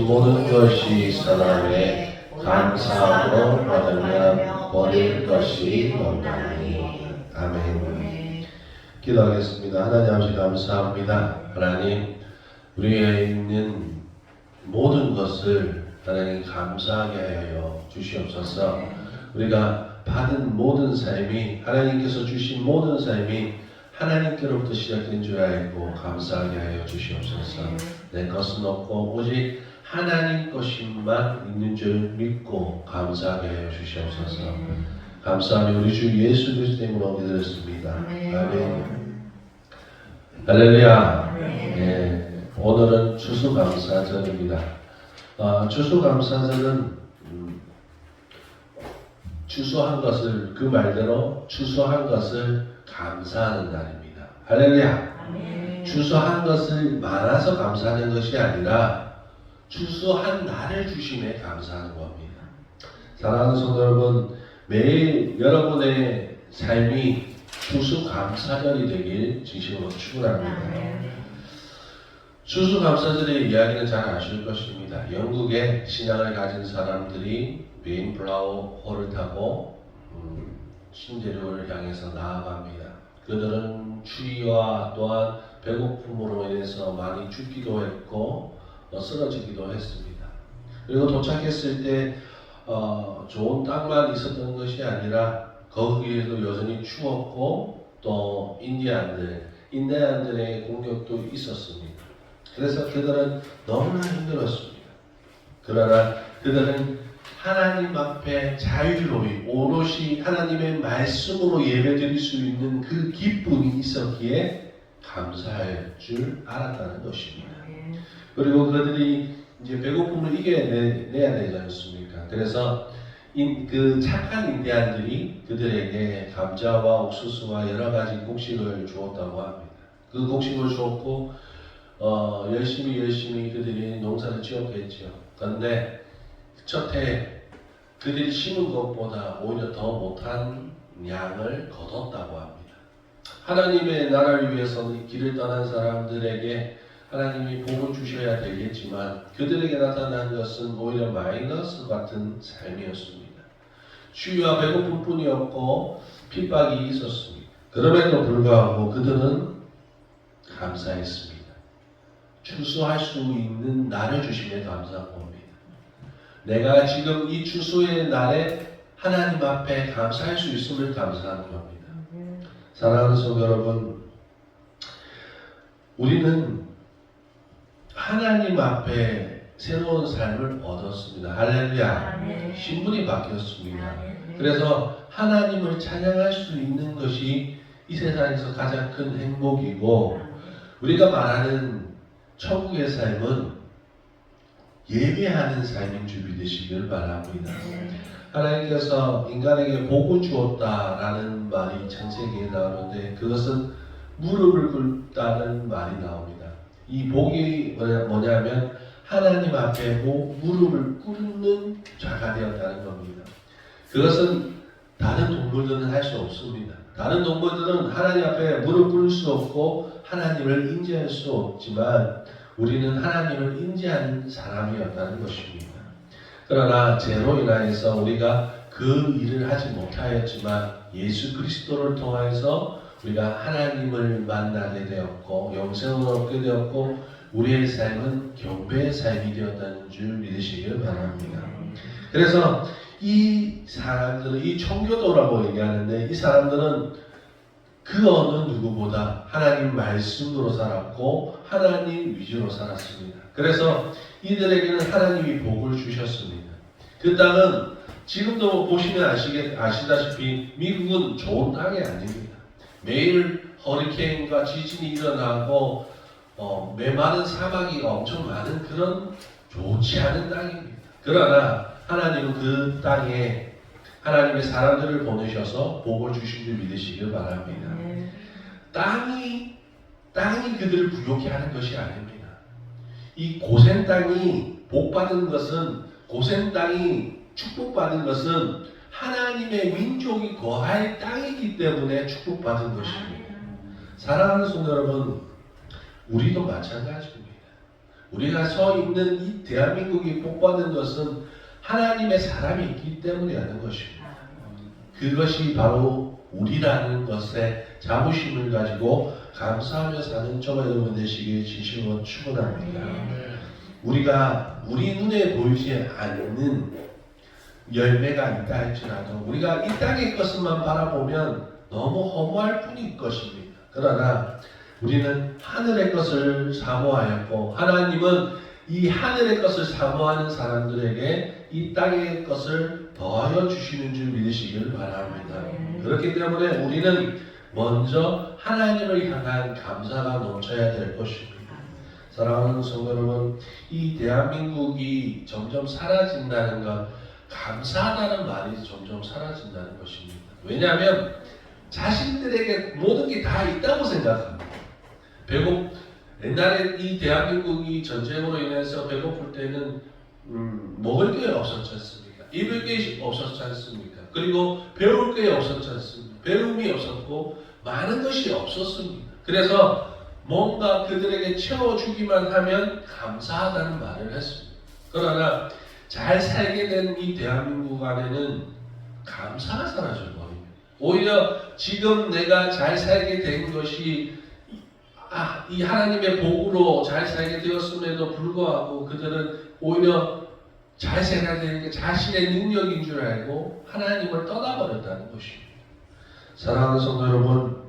주신 모든 것이 선함에 감사함으로 받으면 버릴 것이 없나니. 아멘. 기도하겠습니다. 하나님 아버지 감사합니다. 하나님, 우리에 있는 모든 것을 하나님 감사하게 하여 주시옵소서. 우리가 받은 모든 삶이, 하나님께서 주신 모든 삶이 하나님께로부터 시작된 줄 알고 감사하게 하여 주시옵소서. 내 것은 없고 오직 하나님 것임만 있는 줄 믿고 감사하게 하여 주시옵소서. 감사하며 우리 주 예수 그리스도의 이름으로 기도했습니다. 아멘. 할렐루야. 네, 오늘은 추수감사절입니다. 추수감사절은 추수한 것을, 그 말대로 추수한 것을 감사하는 날입니다. 할렐루야. 추수한 것을 많아서 감사하는 것이 아니라 추수한 날을 주심에 감사하는 겁니다. 사랑하는 성도 여러분, 매일 여러분의 삶이 추수감사절이 되길 진심으로 축원합니다. 추수감사절의 이야기는 잘 아실 것입니다. 영국의 신앙을 가진 사람들이 메인플라워 호를 타고 신대륙을 향해서 나아갑니다. 그들은 추위와 또한 배고픔으로 인해서 많이 죽기도 했고 쓰러지기도 했습니다. 그리고 도착했을 때 좋은 땅만 있었던 것이 아니라 거기에도 여전히 추웠고 또 인디안들의 공격도 있었습니다. 그래서 그들은 너무나 힘들었습니다. 그러나 그들은 하나님 앞에 자유로이 오롯이 하나님의 말씀으로 예배드릴 수 있는 그 기쁨이 있었기에 감사할 줄 알았다는 것입니다. 그리고 그들이 이제 배고픔을 이겨내야 되지 않습니까? 그래서 그 착한 인디안들이 그들에게 감자와 옥수수와 여러 가지 곡식을 주었다고 합니다. 그 곡식을 주었고 열심히 그들이 농사를 지었겠죠. 그런데 첫 해 그들이 심은 것보다 오히려 더 못한 양을 거뒀다고 합니다. 하나님의 나라를 위해서 길을 떠난 사람들에게 하나님이 복을 주셔야 되겠지만 그들에게 나타난 것은 오히려 마이너스 같은 삶이었습니다. 추위와 배고픔뿐이었고 핍박이 있었습니다. 그럼에도 불구하고 그들은 감사했습니다. 추수할 수 있는 날을 주심에 감사한 겁니다. 내가 지금 이 추수의 날에 하나님 앞에 감사할 수 있음을 감사하는 겁니다. 사랑하는 성도 여러분, 우리는 하나님 앞에 새로운 삶을 얻었습니다. 할렐루야. 신분이 바뀌었습니다. 그래서 하나님을 찬양할 수 있는 것이 이 세상에서 가장 큰 행복이고, 우리가 말하는 천국의 삶은 예배하는 삶인 줄 믿으시길 바랍니다. 하나님께서 인간에게 복을 주었다라는 말이 창세기에 나오는데 그것은 무릎을 꿇다는 말이 나옵니다. 이 복이 뭐냐면 하나님 앞에 무릎을 꿇는 자가 되었다는 겁니다. 그것은 다른 동물들은 할 수 없습니다. 다른 동물들은 하나님 앞에 무릎 꿇을 수 없고 하나님을 인지할 수 없지만 우리는 하나님을 인지하는 사람이었다는 것입니다. 그러나 죄로 인하여서 우리가 그 일을 하지 못하였지만 예수 그리스도를 통해서 우리가 하나님을 만나게 되었고 영생을 얻게 되었고 우리의 삶은 경배의 삶이 되었다는 줄 믿으시길 바랍니다. 그래서 이 사람들은 이 청교도라고 얘기하는데 이 사람들은 그 어느 누구보다 하나님 말씀으로 살았고 하나님 위주로 살았습니다. 그래서 이들에게는 하나님이 복을 주셨습니다. 그 땅은 지금도 보시면 아시다시피 미국은 좋은 땅이 아닙니다. 매일 허리케인과 지진이 일어나고 메마른 사막이 엄청 많은 그런 좋지 않은 땅입니다. 그러나 하나님은 그 땅에 하나님의 사람들을 보내셔서 복을 주신 줄 믿으시길 바랍니다. 땅이 그들을 부욕해 하는 것이 아닙니다. 이 고센 땅이 복받은 것은, 고센 땅이 축복받은 것은 하나님의 민족이 거할 땅이기 때문에 축복받은 것입니다. 사랑하는 성도 여러분, 우리도 마찬가지입니다. 우리가 서 있는 이 대한민국이 복받는 것은 하나님의 사람이 있기 때문이라는 것입니다. 그것이 바로 우리라는 것에 자부심을 가지고 감사하며 사는 저와 여러분 되시길 진심으로 축원합니다. 우리가 우리 눈에 보이지 않는 열매가 있다 할지라도 우리가 이 땅의 것만 바라보면 너무 허무할 뿐일 것입니다. 그러나 우리는 하늘의 것을 사모하였고 하나님은 이 하늘의 것을 사모하는 사람들에게 이 땅의 것을 더하여 주시는 줄 믿으시길 바랍니다. 그렇기 때문에 우리는 먼저 하나님을 향한 감사가 넘쳐야 될 것입니다. 사랑하는 성도 여러분, 이 대한민국이 점점 사라진다는 것, 감사하다는 말이 점점 사라진다는 것입니다. 왜냐하면 자신들에게 모든 게 다 있다고 생각합니다. 옛날에 이 대한민국이 전쟁으로 인해서 배고플 때는 먹을 게 없었지 않습니까? 입을 게 없었지 않습니까? 그리고 배울 게 없었지 않습니까? 배움이 없었고 많은 것이 없었습니다. 그래서 뭔가 그들에게 채워주기만 하면 감사하다는 말을 했습니다. 그러나 잘 살게 된 이 대한민국 안에는 감사가 사라져버립니다. 오히려 지금 내가 잘 살게 된 것이 이 하나님의 복으로 잘 살게 되었음에도 불구하고 그들은 오히려 잘 살게 되는 게 자신의 능력인 줄 알고 하나님을 떠나버렸다는 것입니다. 사랑하는 성도 여러분,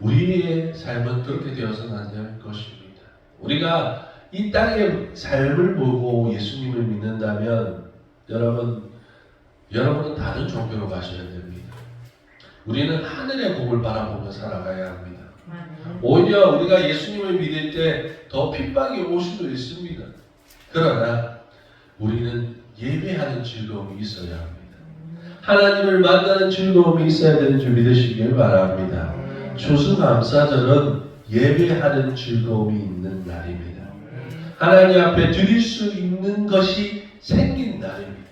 우리의 삶은 그렇게 되어서는 안 될 것입니다. 우리가 이 땅의 삶을 보고 예수님을 믿는다면 여러분은 다른 종교로 가셔야 됩니다. 우리는 하늘의 복을 바라보며 살아가야 합니다. 오히려 우리가 예수님을 믿을 때 더 핍박이 올 수도 있습니다. 그러나 우리는 예배하는 즐거움이 있어야 합니다. 하나님을 만나는 즐거움이 있어야 되는 줄 믿으시길 바랍니다. 추수감사절은 예배하는 즐거움이 있는 날입니다. 하나님 앞에 드릴 수 있는 것이 생긴 날입니다.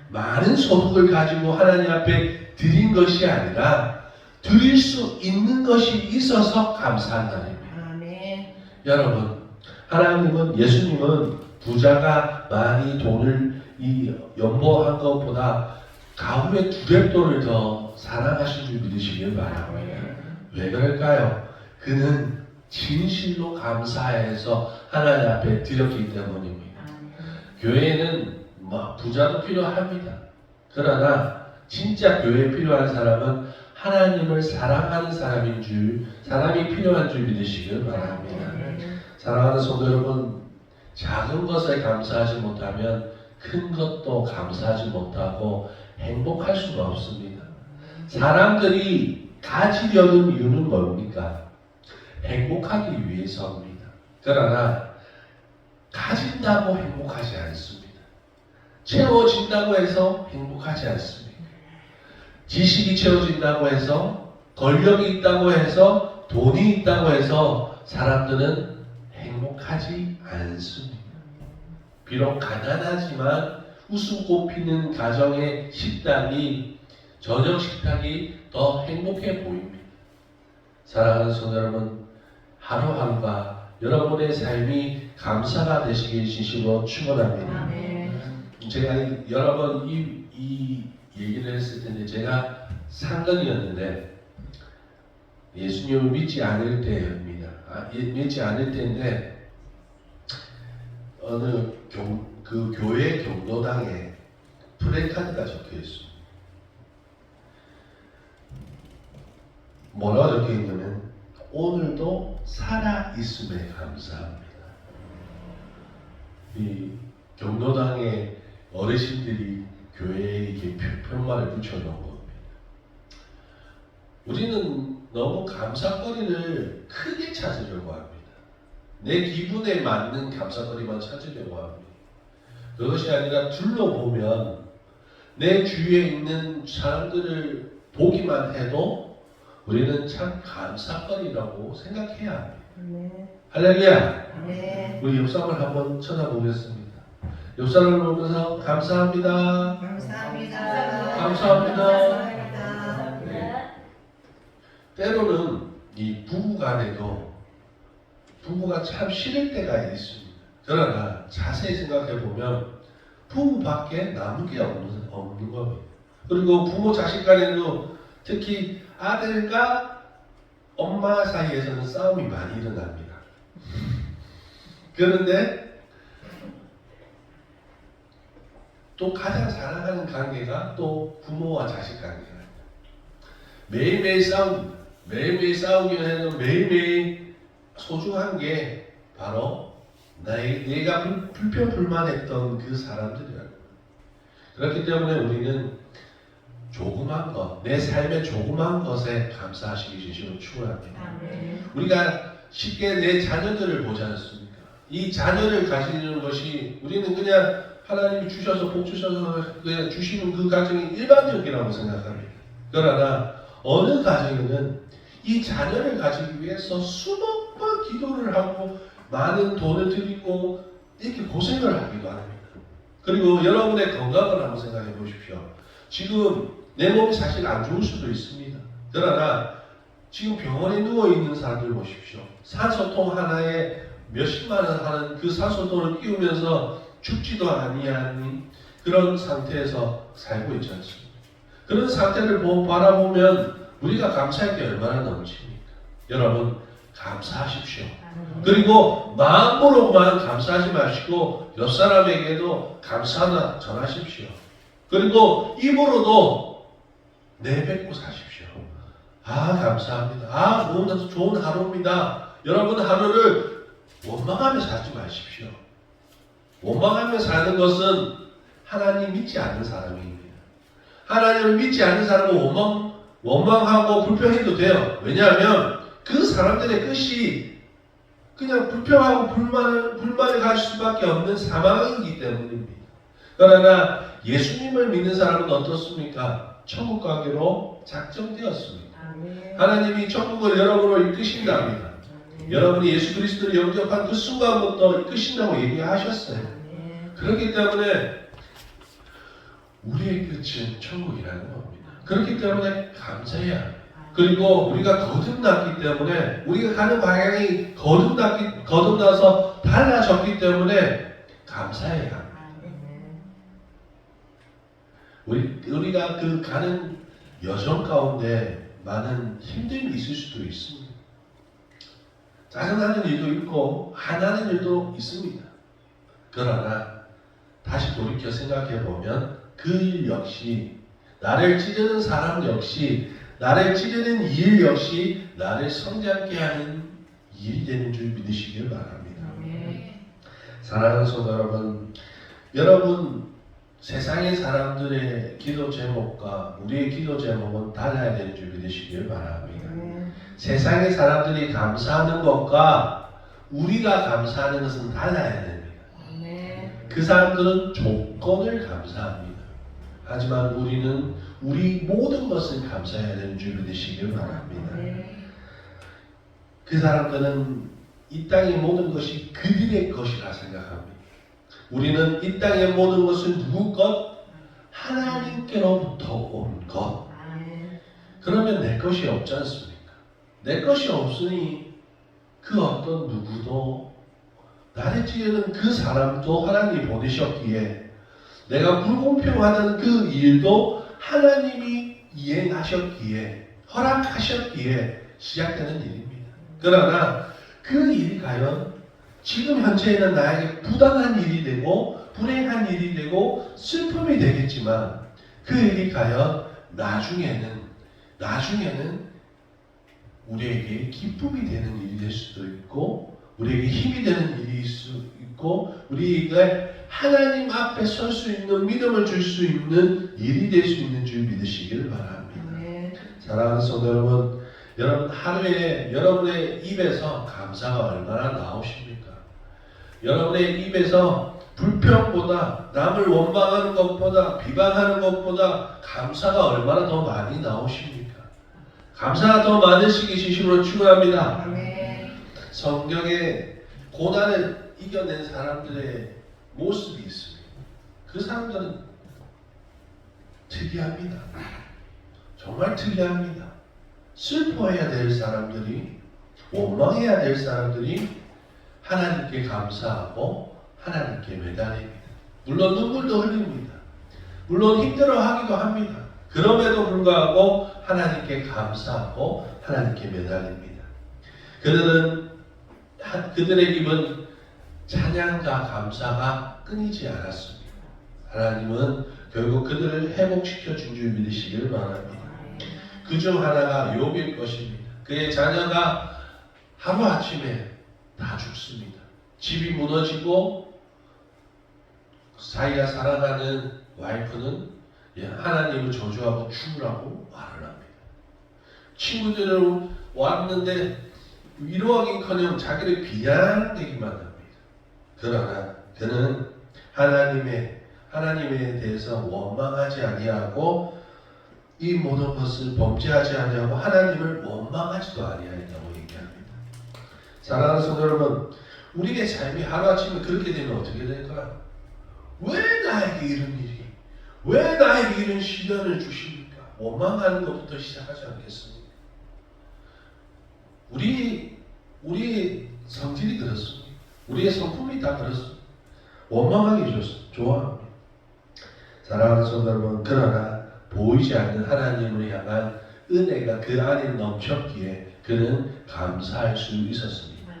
많은 소득을 가지고 하나님 앞에 드린 것이 아니라 드릴 수 있는 것이 있어서 감사한 날입니다. 여러분, 예수님은 부자가 많이 돈을 연보한 것보다 가후에 두렙돈을 더 사랑하신 줄 믿으시길 바랍니다. 왜 그럴까요? 그는 진실로 감사해서 하나님 앞에 드렸기 때문입니다. 교회에는 부자도 필요합니다. 그러나 진짜 교회에 필요한 사람은 하나님을 사랑하는 사람이 필요한 줄 믿으시길 바랍니다. 사랑하는 성도 여러분, 작은 것에 감사하지 못하면 큰 것도 감사하지 못하고 행복할 수가 없습니다. 사람들이 가지려는 이유는 뭡니까? 행복하기 위해서입니다. 그러나 가진다고 행복하지 않습니다. 채워진다고 해서 행복하지 않습니다. 지식이 채워진다고 해서, 권력이 있다고 해서, 돈이 있다고 해서 사람들은 행복하지 않습니다. 비록 가난하지만 웃음꽃피는 가정의 저녁 식탁이 더 행복해 보입니다. 사랑하는 성도 여러분, 하루하루가 여러분의 삶이 감사가 되시길 진심으로 축원합니다. 제가 여러 번 이 얘기를 했을 텐데, 제가 상근이었는데 예수님을 믿지 않을 때입니다. 믿지 않을 때인데 어느 그 교회 경로당에 플래카드가 적혀 있습니다. 뭐라고 적혀 있냐면 오늘도 살아 있음에 감사합니다. 이 경로당의 어르신들이 교회에 이렇게 편말을 붙여놓은 겁니다. 우리는 너무 감사거리를 크게 찾으려고 합니다. 내 기분에 맞는 감사거리만 찾으려고 합니다. 그것이 아니라 둘러보면 내 주위에 있는 사람들을 보기만 해도 우리는 참 감사거리라고 생각해야 합니다. 할렐루야. 우리 옆 사람을 한번 쳐다보겠습니다. 옆 사람을 보면서 감사합니다. 감사합니다. 네. 때로는 이 부부간에도 부부가 참 싫을 때가 있습니다. 그러나 자세히 생각해 보면 부부밖에 남은 게 없는 겁니다. 그리고 부모 자식 간에도 특히 아들과 엄마 사이에서는 싸움이 많이 일어납니다. 그런데 또 가장 사랑하는 관계가 또 부모와 자식 관계가 매일매일 싸웁니다. 매일매일 싸우기만 해도 매일매일 소중한 게 바로 내가 불평불만했던 그 사람들이라고. 그렇기 때문에 우리는 조그만 것, 내 삶의 조그만 것에 감사하시기 진심으로 축원합니다. 우리가 쉽게 내 자녀들을 보지 않습니까? 이 자녀를 가지는 것이 우리는 그냥 하나님이 주셔서 복 주셔서 그냥 주시는 그 가정이 일반적이라고 생각합니다. 그러나 어느 가정에는 이 자녀를 가지기 위해서 수백 번 기도를 하고 많은 돈을 들이고 이렇게 고생을 하기도 합니다. 그리고 여러분의 건강을 한번 생각해 보십시오. 지금 내 몸이 사실 안 좋을 수도 있습니다. 그러나 지금 병원에 누워있는 사람들 보십시오. 산소통 하나에 몇십만 원 하는 그 산소통을 끼우면서 죽지도 아니하는 그런 상태에서 살고 있지 않습니까? 그런 상태를 바라보면 우리가 감사할 게 얼마나 넘칩니까? 여러분 감사하십시오. 그리고 마음으로만 감사하지 마시고 옆 사람에게도 감사나 전하십시오. 그리고 입으로도 내뱉고 사십시오. 아 감사합니다. 아 좋은 하루입니다. 여러분 하루를 원망하며 살지 마십시오. 원망하며 사는 것은 하나님 믿지 않는 사람입니다. 하나님을 믿지 않는 사람은 원망하고 불평해도 돼요. 왜냐하면 그 사람들의 끝이 그냥 불평하고 불만을 가질 수밖에 없는 상황이기 때문입니다. 그러나 예수님을 믿는 사람은 어떻습니까? 천국 가기로 작정되었습니다. 하나님이 천국을 여러분을 이끄신답니다. 여러분이 예수 그리스도를 영접한 그 순간부터 이끄신다고 얘기하셨어요. 그렇기 때문에 우리의 끝은 천국이라는 겁니다. 그렇기 때문에 감사해야 합니다. 그리고 우리가 거듭났기 때문에 우리가 가는 방향이 거듭나서 달라졌기 때문에 감사해야 합니다. 우리가 그 가는 여정 가운데 많은 힘듦이 있을 수도 있습니다. 짜증나는 일도 있고 화나는 일도 있습니다. 그러나 다시 돌이켜 생각해 보면 그 일 역시 나를 찌르는 사람 역시 나를 찌르는 일 역시 나를 성장케 하는 일이 되는 줄 믿으시길 바랍니다. 사랑하는 성도 여러분 세상의 사람들의 기도 제목과 우리의 기도 제목은 달라야 되는 줄 믿으시길 바랍니다. 세상의 사람들이 감사하는 것과 우리가 감사하는 것은 달라야 됩니다. 그 사람들은 조건을 감사합니다. 하지만 우리는 우리 모든 것을 감사해야 되는 줄 믿으시길 바랍니다. 그 사람들은 이 땅의 모든 것이 그들의 것이라 생각합니다. 우리는 이 땅의 모든 것은 누구 것? 하나님께로부터 온 것. 그러면 내 것이 없지 않습니까? 내 것이 없으니 그 어떤 누구도 나를 찌르는 그 사람도 하나님이 보내셨기에 내가 불공평하다는 그 일도 하나님이 이행하셨기에 허락하셨기에 시작되는 일입니다. 그러나 그 일이 과연 지금 현재에는 나에게 부당한 일이 되고 불행한 일이 되고 슬픔이 되겠지만 그 일이 과연 나중에는 우리에게 기쁨이 되는 일이 될 수도 있고 우리에게 힘이 되는 일이 있을 수 있고 우리가 하나님 앞에 설 수 있는 믿음을 줄 수 있는 일이 될 수 있는 줄 믿으시길 바랍니다. 사랑하는 성도 여러분 하루에 여러분의 입에서 감사가 얼마나 나오십니까? 여러분의 입에서 불평보다 남을 원망하는 것보다 비방하는 것보다 감사가 얼마나 더 많이 나오십니까? 감사가 더 많으시기 진심으로 축원합니다. 성경에 고난을 이겨낸 사람들의 모습이 있습니다. 그 사람들은 특이합니다. 정말 특이합니다. 슬퍼해야 될 사람들이 원망해야 될 사람들이 하나님께 감사하고 하나님께 매달립니다. 물론 눈물도 흘립니다. 물론 힘들어하기도 합니다. 그럼에도 불구하고 하나님께 감사하고 하나님께 매달립니다. 그들의 입은 찬양과 감사가 끊이지 않았습니다. 하나님은 결국 그들을 회복시켜 준 줄 믿으시길 바랍니다. 그 중 하나가 욥일 것입니다. 그의 자녀가 하루아침에 다 죽습니다. 집이 무너지고 자기가 사랑하는 와이프는 하나님을 저주하고 죽으라고 말을 합니다. 친구들은 왔는데 위로하기커녕 자기를 비난되기만 합니다. 그러나 그는 하나님에 대해서 원망하지 아니하고 이 모든 것을 범죄하지 아니하고 하나님을 원망하지도 아니하였다고 얘기합니다. 사랑하는 성도 여러분, 우리의 삶이 하루아침에 그렇게 되면 어떻게 될까요? 왜 나에게 이런 일이, 왜 나에게 이런 시련을 주십니까? 원망하는 것부터 시작하지 않겠습니까? 우리의 성질이 그렇습니다. 우리의 성품이 다 그렇습니다. 원망하기 좋아합니다. 사랑하는 성도 여러분, 그러나 보이지 않는 하나님을 향한 은혜가 그 안에 넘쳤기에 그는 감사할 수 있었습니다.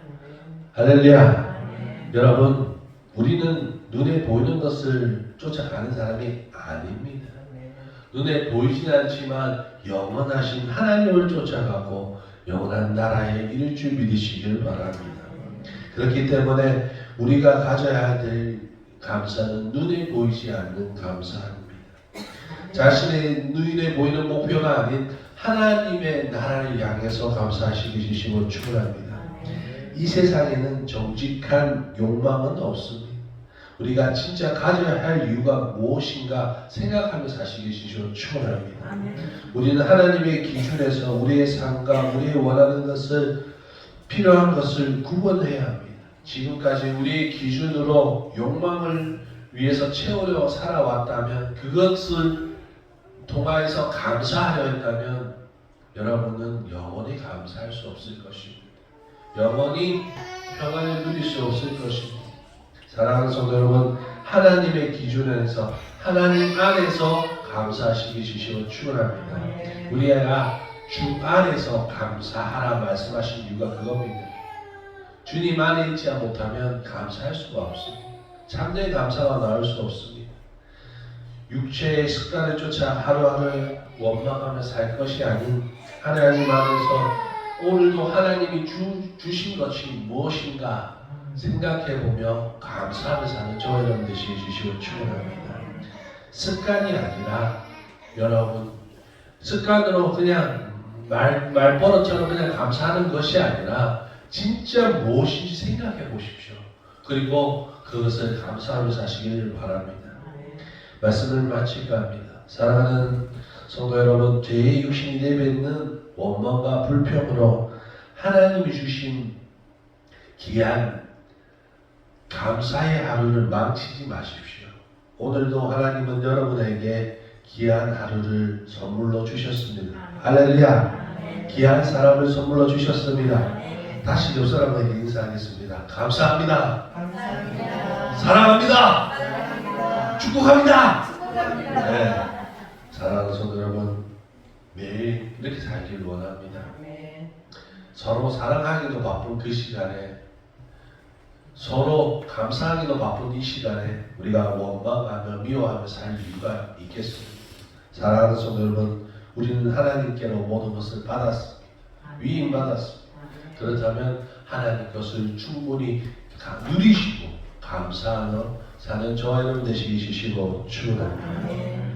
할렐루야. 여러분, 우리는 눈에 보이는 것을 쫓아가는 사람이 아닙니다. 눈에 보이진 않지만 영원하신 하나님을 쫓아가고 영원한 나라에 이를 줄 믿으시길 바랍니다. 그렇기 때문에 우리가 가져야 될 감사는 눈에 보이지 않는 감사입니다. 자신의 눈에 보이는 목표가 아닌 하나님의 나라를 향해서 감사하시기 주시고 축원합니다. 이 세상에는 정직한 욕망은 없습니다. 우리가 진짜 가져야 할 이유가 무엇인가 생각하며 사시기 주시고 축원합니다. 우리는 하나님의 기준에서 우리의 삶과 우리의 원하는 것을, 필요한 것을 구분해야 합니다. 지금까지 우리의 기준으로 욕망을 위해서 채우려 살아왔다면, 그것을 통하여서 감사하려 했다면 여러분은 영원히 감사할 수 없을 것입니다. 영원히 평안을 누릴 수 없을 것입니다. 사랑하는 성도 여러분, 하나님의 기준에서, 하나님 안에서 감사하시기 주시고 축원합니다. 우리가 주 안에서 감사하라 말씀하신 이유가 그겁니다. 주님 안에 있지 못하면 감사할 수가 없습니다. 참된 감사가 나올 수 없습니다. 육체의 습관을 쫓아 하루하루 원망하며 살 것이 아닌 하나님 안에서 오늘도 하나님이 주신 것이 무엇인가 생각해보며 감사하며 사는 저와 여러분 되시게 주시고 축원합니다. 습관이 아니라 여러분, 습관으로 그냥 말버릇처럼 그냥 감사하는 것이 아니라 진짜 무엇인지 생각해 보십시오. 그리고 그것을 감사하며 사시기를 바랍니다. 말씀을 마칠까 합니다. 사랑하는 성도 여러분, 죄의 육신이 내뱉는 원망과 불평으로 하나님이 주신 귀한 감사의 하루를 망치지 마십시오. 오늘도 하나님은 여러분에게 귀한 하루를 선물로 주셨습니다. 할렐루야. 귀한 사람을 선물로 주셨습니다. 다시 옆 사람에게 인사하겠습니다. 감사합니다. 사랑합니다. 축복합니다. 네. 사랑하는 성도 여러분, 매일 이렇게 살기를 원합니다. 서로 사랑하기도 바쁜 그 시간에, 서로 감사하기도 바쁜 이 시간에 우리가 원망하며 미워하며 살 이유가 있겠습니다. 사랑하는 성도 여러분, 우리는 하나님께로 모든 것을 받았습니다. 위임받았습니다. 그렇다면 하나님 것을 충분히 누리시고 감사하며 사는 저와 여러분 되시기 주시고 축원합니다.